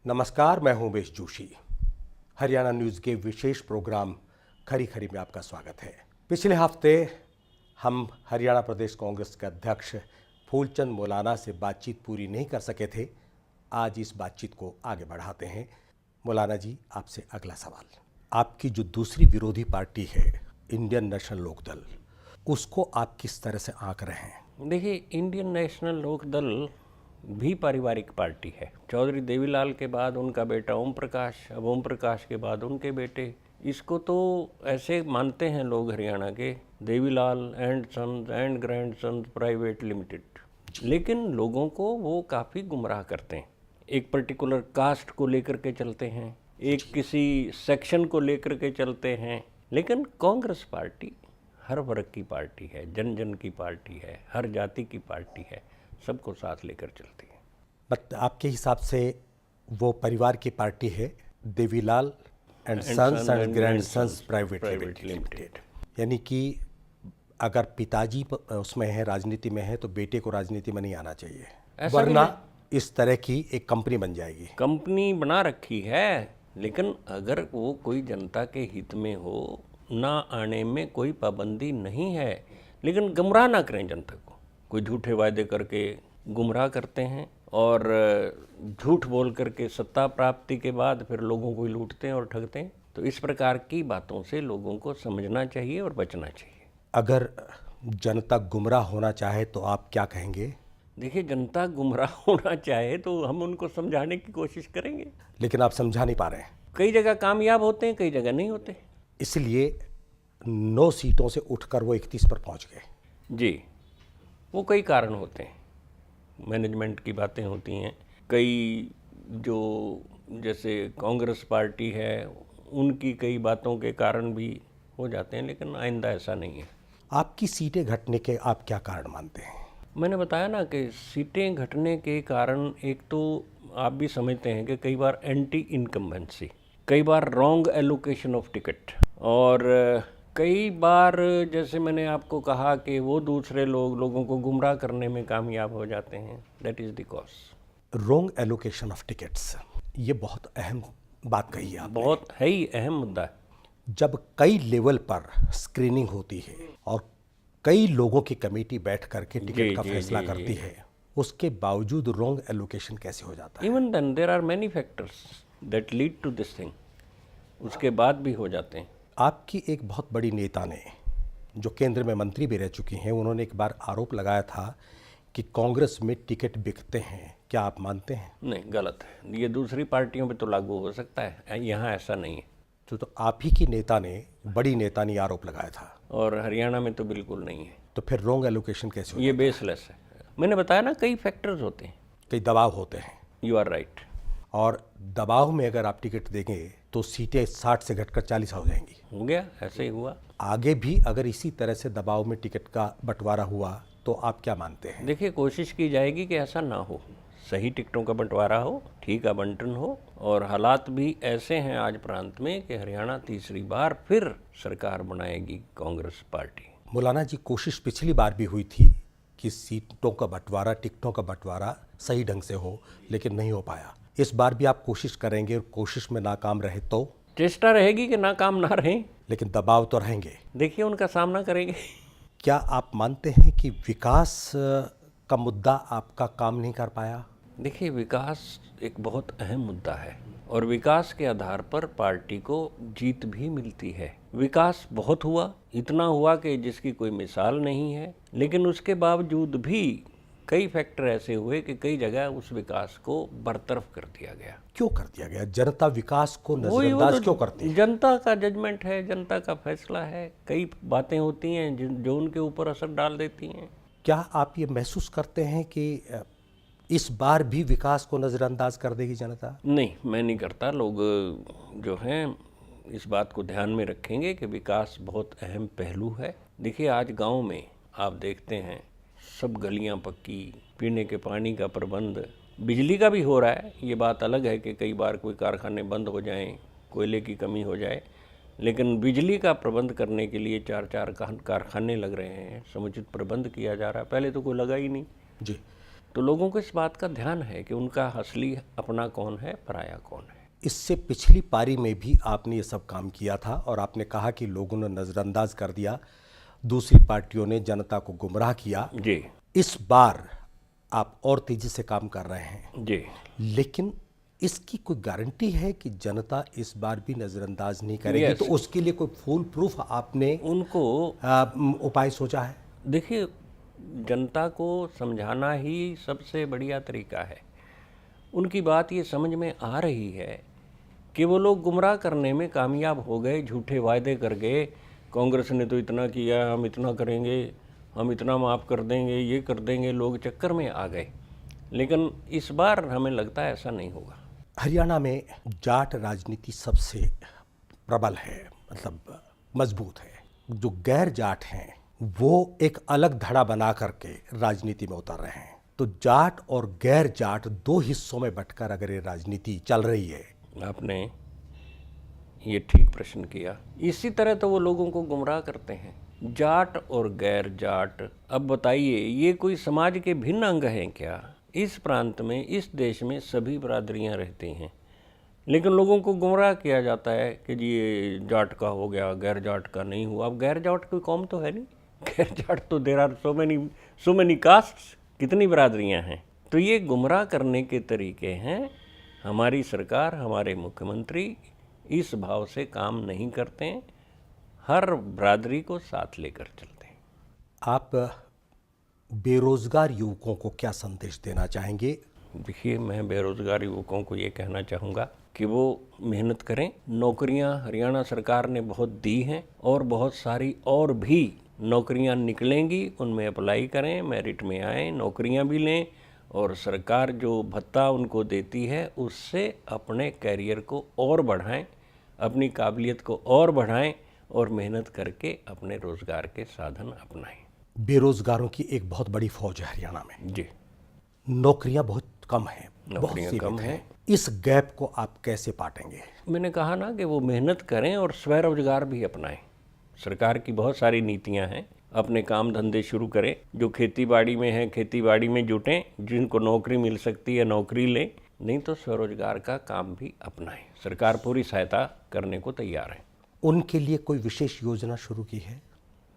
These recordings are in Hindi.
नमस्कार, मैं हूं उमेश जोशी। हरियाणा न्यूज़ के विशेष प्रोग्राम खरी खरी में आपका स्वागत है। पिछले हफ्ते हम हरियाणा प्रदेश कांग्रेस के अध्यक्ष फूलचंद मौलाना से बातचीत पूरी नहीं कर सके थे। आज इस बातचीत को आगे बढ़ाते हैं। मौलाना जी, आपसे अगला सवाल। आपकी जो दूसरी विरोधी पार्टी है इंडियन नेशनल लोकदल, उसको आप किस तरह से आंक रहे हैं? देखिए, इंडियन नेशनल लोकदल भी पारिवारिक पार्टी है। चौधरी देवीलाल के बाद उनका बेटा ओम प्रकाश, अब ओम प्रकाश के बाद उनके बेटे। इसको तो ऐसे मानते हैं लोग हरियाणा के, Devilal and sons and grandsons private limited. लेकिन लोगों को वो काफ़ी गुमराह करते हैं। एक पर्टिकुलर कास्ट को लेकर के चलते हैं, एक किसी सेक्शन को लेकर के चलते हैं। लेकिन कांग्रेस पार्टी हर वर्ग की पार्टी है, जन जन की पार्टी है, हर जाति की पार्टी है, सबको साथ लेकर चलती है। बट आपके हिसाब से वो परिवार की पार्टी है, Devilal and sons and grandsons private limited. यानी कि अगर पिताजी उसमें है, राजनीति में है, तो बेटे को राजनीति में नहीं आना चाहिए, वरना इस तरह की एक कंपनी बन जाएगी। कंपनी बना रखी है, लेकिन अगर वो कोई जनता के हित में हो, ना आने में कोई पाबंदी नहीं है। लेकिन गुमराह ना करें जनता को। कोई झूठे वायदे करके गुमराह करते हैं और झूठ बोल करके सत्ता प्राप्ति के बाद फिर लोगों को लूटते हैं और ठगते हैं। तो इस प्रकार की बातों से लोगों को समझना चाहिए और बचना चाहिए। अगर जनता गुमराह होना चाहे तो आप क्या कहेंगे? देखिए, जनता गुमराह होना चाहे तो हम उनको समझाने की कोशिश करेंगे, लेकिन आप समझा नहीं पा रहे हैं। कई जगह कामयाब होते हैं, कई जगह नहीं होते। इसलिए 9 सीटों से उठकर वो 31 पर पहुंच गए। जी, वो कई कारण होते हैं, मैनेजमेंट की बातें होती हैं। कई जो जैसे कांग्रेस पार्टी है, उनकी कई बातों के कारण भी हो जाते हैं, लेकिन आइंदा ऐसा नहीं है। आपकी सीटें घटने के आप क्या कारण मानते हैं? मैंने बताया ना कि सीटें घटने के कारण एक तो आप भी समझते हैं कि कई बार एंटी इनकम्बेंसी, कई बार रॉन्ग एलोकेशन ऑफ टिकट, और कई बार जैसे मैंने आपको कहा कि वो दूसरे लोगों को गुमराह करने में कामयाब हो जाते हैं। That is the cause. Wrong allocation of tickets, ये बहुत अहम बात कही है आपने। बहुत है ही अहम मुद्दा है। जब कई लेवल पर स्क्रीनिंग होती है और कई लोगों की कमेटी बैठ करके टिकट का फैसला करती है, उसके बावजूद रॉन्ग एलोकेशन कैसे हो जाता है? Even then there are many factors that lead to this thing. उसके बाद भी हो जाते हैं। आपकी एक बहुत बड़ी नेता ने, जो केंद्र में मंत्री भी रह चुकी हैं, उन्होंने एक बार आरोप लगाया था कि कांग्रेस में टिकट बिकते हैं। क्या आप मानते हैं? नहीं, गलत है। ये दूसरी पार्टियों पे तो लागू हो सकता है, यहाँ ऐसा नहीं है। तो आप ही की नेता ने, बड़ी नेता ने आरोप लगाया था, और हरियाणा में तो बिल्कुल नहीं है। तो फिर रॉन्ग एलोकेशन कैसे हो? ये बेसलेस है। मैंने बताया ना, कई फैक्टर्स होते हैं। कई दबाव होते हैं। You are right. और दबाव में अगर आप टिकट देंगे तो सीटें 60 से घटकर 40 हो जाएंगी। हो गया, ऐसे ही हुआ। आगे भी अगर इसी तरह से दबाव में टिकट का बंटवारा हुआ तो आप क्या मानते हैं? देखिए, कोशिश की जाएगी कि ऐसा ना हो, सही टिकटों का बंटवारा हो, ठीक आवंटन हो। और हालात भी ऐसे हैं आज प्रांत में कि हरियाणा तीसरी बार फिर सरकार बनाएगी कांग्रेस पार्टी। मौलाना जी, कोशिश पिछली बार भी हुई थी कि सीटों का बंटवारा, टिकटों का बंटवारा सही ढंग से हो, लेकिन नहीं हो पाया। इस बार भी आप कोशिश करेंगे और कोशिश में नाकाम रहे तो? चेष्टा रहेगी कि नाकाम ना रहे, लेकिन दबाव तो रहेंगे। देखिए, उनका सामना करेंगे। क्या आप मानते हैं कि विकास का मुद्दा आपका काम नहीं कर पाया? देखिए, विकास एक बहुत अहम मुद्दा है और विकास के आधार पर पार्टी को जीत भी मिलती है। विकास बहुत हुआ, इतना हुआ कि जिसकी कोई मिसाल नहीं है, लेकिन उसके बावजूद भी कई फैक्टर ऐसे हुए कि कई जगह उस विकास को बरतरफ कर दिया गया। क्यों कर दिया गया? जनता विकास को नजरअंदाज क्यों करती है? जनता का जजमेंट है, जनता का फैसला है। कई बातें होती हैं जो उनके ऊपर असर डाल देती हैं। क्या आप ये महसूस करते हैं कि इस बार भी विकास को नजरअंदाज कर देगी जनता? नहीं, मैं नहीं करता। लोग जो हैं इस बात को ध्यान में रखेंगे कि विकास बहुत अहम पहलू है। देखिए, आज गांव में आप देखते हैं सब गलियां पक्की, पीने के पानी का प्रबंध, बिजली का भी हो रहा है। ये बात अलग है कि कई बार कोई कारखाने बंद हो जाएं, कोयले की कमी हो जाए, लेकिन बिजली का प्रबंध करने के लिए 4-4 कारखाने लग रहे हैं, समुचित प्रबंध किया जा रहा है। पहले तो कोई लगा ही नहीं। जी। तो लोगों को इस बात का ध्यान है कि उनका असली अपना कौन है, पराया कौन है। इससे पिछली पारी में भी आपने ये सब काम किया था और आपने कहा कि लोगों ने नज़रअंदाज कर दिया, दूसरी पार्टियों ने जनता को गुमराह किया। जी इस बार आप और तेजी से काम कर रहे हैं, जी। लेकिन इसकी कोई गारंटी है कि जनता इस बार भी नज़रअंदाज नहीं करेगी? Yes. तो उसके लिए कोई फुल प्रूफ आपने उनको उपाय सोचा है? देखिए, जनता को समझाना ही सबसे बढ़िया तरीका है। उनकी बात ये समझ में आ रही है कि वो लोग गुमराह करने में कामयाब हो गए, झूठे वायदे कर गए। कांग्रेस ने तो इतना किया, हम इतना करेंगे, हम इतना माफ़ कर देंगे, ये कर देंगे, लोग चक्कर में आ गए। लेकिन इस बार हमें लगता है ऐसा नहीं होगा। हरियाणा में जाट राजनीति सबसे प्रबल है, मतलब मजबूत है। जो गैर जाट हैं वो एक अलग धड़ा बना करके राजनीति में उतर रहे हैं। तो जाट और गैर जाट दो हिस्सों में बंटकर अगर ये राजनीति चल रही है। आपने ये ठीक प्रश्न किया। इसी तरह तो वो लोगों को गुमराह करते हैं, जाट और गैर जाट। अब बताइए, ये कोई समाज के भिन्न अंग हैं क्या? इस प्रांत में, इस देश में सभी बरादरियां रहती हैं, लेकिन लोगों को गुमराह किया जाता है कि जी ये जाट का हो गया, गैर जाट का नहीं हुआ। अब गैर जाट कोई कौम तो है नहीं, गैर जाट तो there are so many castes, कितनी बरादरियां हैं। तो ये गुमराह करने के तरीके हैं। हमारी सरकार, हमारे मुख्यमंत्री इस भाव से काम नहीं करते हैं, हर बरादरी को साथ लेकर चलते हैं। आप बेरोजगार युवकों को क्या संदेश देना चाहेंगे? देखिए, मैं बेरोजगार युवकों को ये कहना चाहूँगा कि वो मेहनत करें। नौकरियां हरियाणा सरकार ने बहुत दी हैं और बहुत सारी और भी नौकरियां निकलेंगी, उनमें अप्लाई करें, मेरिट में आएँ, नौकरियां भी लें और सरकार जो भत्ता उनको देती है उससे अपने कैरियर को और बढ़ाएं, अपनी काबिलियत को और बढ़ाएं और मेहनत करके अपने रोज़गार के साधन अपनाएं। बेरोजगारों की एक बहुत बड़ी फौज है हरियाणा में। जी, नौकरियां बहुत कम हैं, नौकरियां कम हैं। इस गैप को आप कैसे पाटेंगे? मैंने कहा ना कि वो मेहनत करें और स्वरोजगार भी अपनाएं। सरकार की बहुत सारी नीतियां हैं, अपने काम धंधे शुरू करें। जो खेती बाड़ी में है, खेती बाड़ी में जुटें, जिनको नौकरी मिल सकती है नौकरी लें, नहीं तो स्वरोजगार का काम भी अपनाएं। सरकार पूरी सहायता करने को तैयार है। उनके लिए कोई विशेष योजना शुरू की है?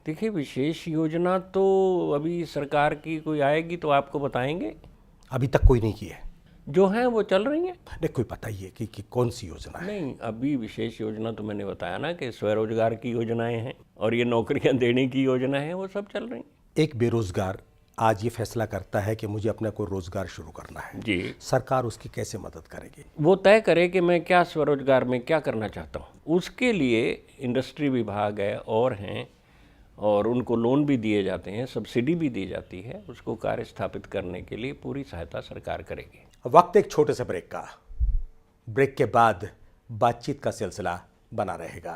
देखिए, विशेष योजना तो अभी सरकार की कोई आएगी तो आपको बताएंगे। अभी तक कोई नहीं की है? जो हैं वो चल रही हैं। नहीं, कोई बताइए कि कौन सी योजना है? नहीं, अभी विशेष योजना तो मैंने बताया ना कि स्वरोजगार की योजनाएं हैं और ये नौकरियां देने की योजना है, वो सब चल रही हैं। एक बेरोजगार आज ये फैसला करता है कि मुझे अपना कोई रोजगार शुरू करना है, जी, सरकार उसकी कैसे मदद करेगी? वो तय करे कि मैं क्या स्वरोजगार में क्या करना चाहता हूँ। उसके लिए इंडस्ट्री विभाग है और हैं, और उनको लोन भी दिए जाते हैं, सब्सिडी भी दी जाती है। उसको कार्य स्थापित करने के लिए पूरी सहायता सरकार करेगी। वक्त एक छोटे से ब्रेक का। ब्रेक के बाद बातचीत का सिलसिला बना रहेगा।